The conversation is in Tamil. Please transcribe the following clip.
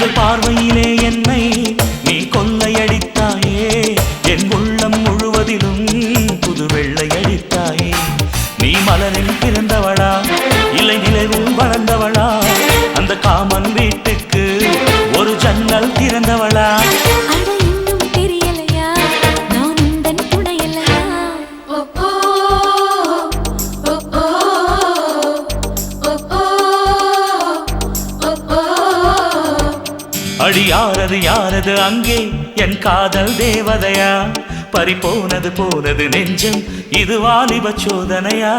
முதல் பார்வையிலே என்னை நீ கொள்ளையடித்தாயே என் உள்ளம் முழுவதிலும் புது வெள்ளையடித்தாயே நீ மலரில் பிறந்தவளா இல்லை நிலவில் வளர்ந்தவளா அந்த காமன் வீட்டுக்கு ஒரு ஜன்னல் திறந்தவளா அடி யாரது யாரது அங்கே என் காதல் தேவதையா பறிபோனது போனது நெஞ்சம் இது வாலிப சோதனையா